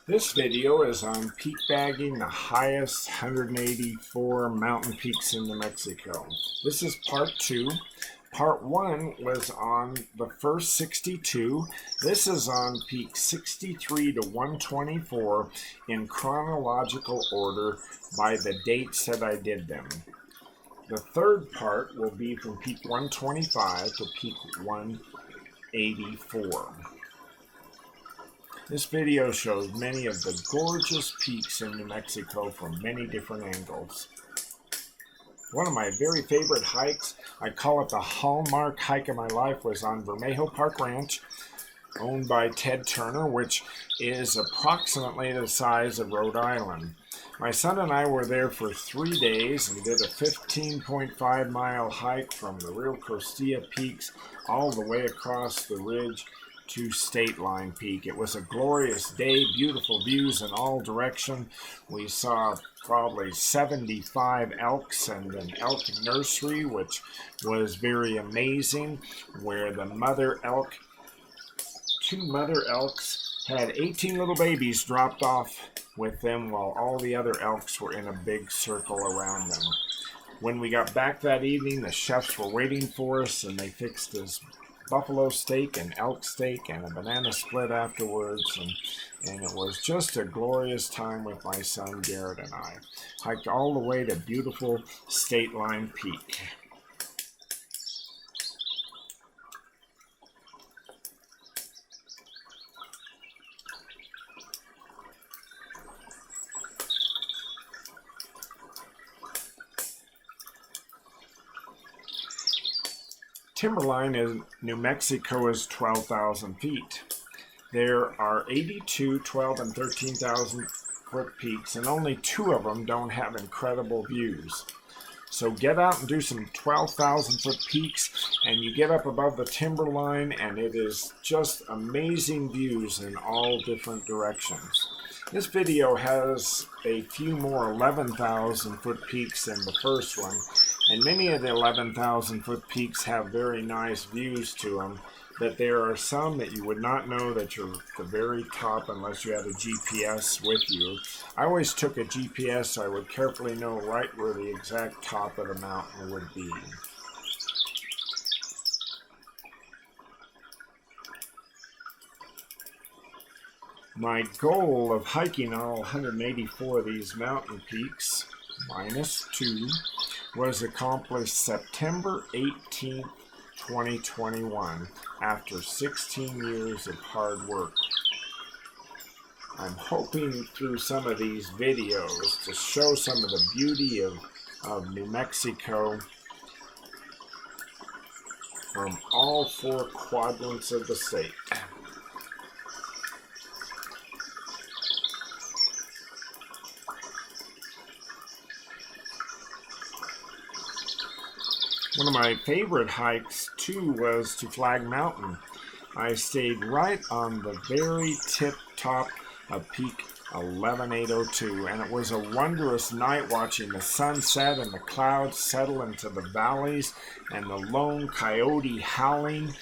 This video is on peak bagging the highest 184 mountain peaks in New Mexico. This is part 2. Part 1 was on the first 62. This is on peak 63 to 124 in chronological order by the dates that I did them. The third part will be from peak 125 to peak 184. This video shows many of the gorgeous peaks in New Mexico from many different angles. One of my very favorite hikes, I call it the hallmark hike of my life, was on Vermejo Park Ranch, owned by Ted Turner, which is approximately the size of Rhode Island. My son and I were there for 3 days and did a 15.5 mile hike from the real Costilla peaks all the way across the ridge to State Line Peak. It was a glorious day, beautiful views in all directions. We saw probably 75 elks and an elk nursery, which was very amazing, where the two mother elks had 18 little babies dropped off with them while all the other elks were in a big circle around them. When we got back that evening, the chefs were waiting for us and they fixed us buffalo steak and elk steak and a banana split afterwards, and it was just a glorious time with my son Garrett and I. Hiked all the way to beautiful State Line Peak. Timberline in New Mexico is 12,000 feet. There are 82, 12, and 13,000 foot peaks, and only 2 of them don't have incredible views. So get out and do some 12,000 foot peaks, and you get up above the timberline, and it is just amazing views in all different directions. This video has a few more 11,000 foot peaks than the first one, and many of the 11,000 foot peaks have very nice views to them, but there are some that you would not know that you're at the very top unless you had a GPS with you. I always took a GPS so I would carefully know right where the exact top of the mountain would be. My goal of hiking all 184 of these mountain peaks, minus 2, was accomplished September 18th, 2021, after 16 years of hard work. I'm hoping through some of these videos to show some of the beauty of New Mexico from all 4 quadrants of the state. One of my favorite hikes, too, was to Flag Mountain. I stayed right on the very tip top of peak 11802, and it was a wondrous night watching the sunset and the clouds settle into the valleys and the lone coyote howling.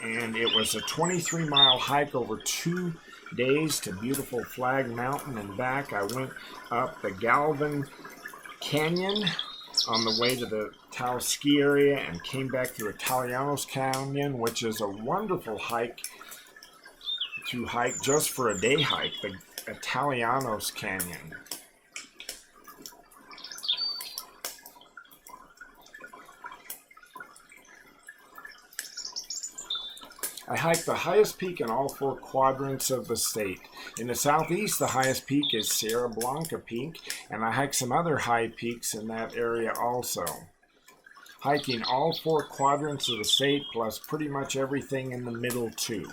And it was a 23-mile hike over 2 days to beautiful Flag Mountain and back. I went up the Galvin Canyon on the way to the Taos ski area and came back through Italianos Canyon, which is a wonderful hike to hike just for a day hike, the Italianos Canyon. I hiked the highest peak in all 4 quadrants of the state. In the southeast, the highest peak is Sierra Blanca Peak, and I hiked some other high peaks in that area also. Hiking all 4 quadrants of the state, plus pretty much everything in the middle too.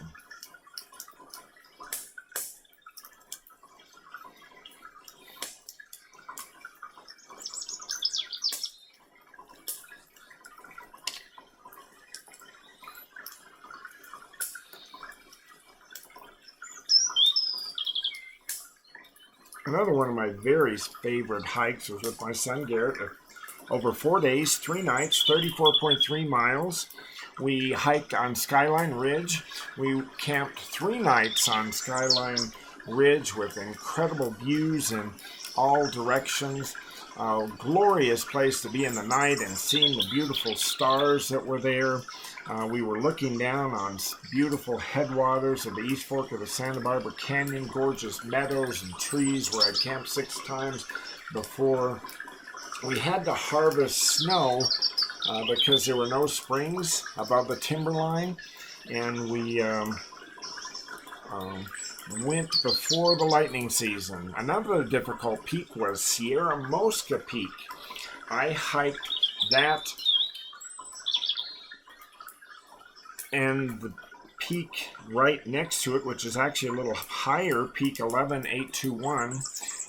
Another one of my very favorite hikes was with my son Garrett. Over 4 days, 3 nights, 34.3 miles. We hiked on Skyline Ridge. We camped 3 nights on Skyline ridge with incredible views in all directions. A glorious place to be in the night and seeing the beautiful stars that were there. We were looking down on beautiful headwaters of the East Fork of the Santa Barbara Canyon, gorgeous meadows and trees where I'd camped 6 times before. We had to harvest snow because there were no springs above the timberline, and we went before the lightning season. Another difficult peak was Sierra Mosca Peak. I hiked that and the peak right next to it, which is actually a little higher, peak 11821,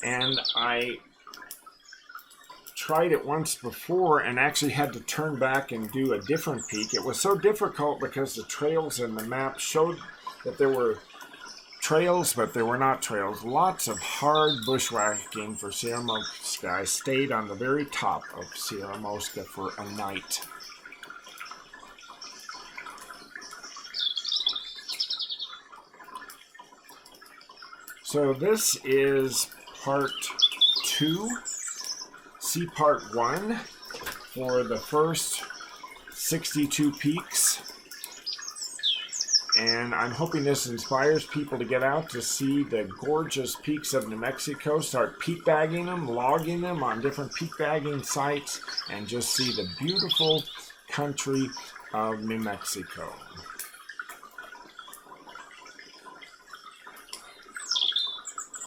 and I tried it once before and actually had to turn back and do a different peak. It was so difficult because the trails in the map showed that there were trails, but there were not trails. Lots of hard bushwhacking for Sierra Mosca. I stayed on the very top of Sierra Mosca for a night. So this is part 2. See part 1 for the first 62 peaks. And I'm hoping this inspires people to get out to see the gorgeous peaks of New Mexico, start peakbagging them, logging them on different peakbagging sites, and just see the beautiful country of New Mexico.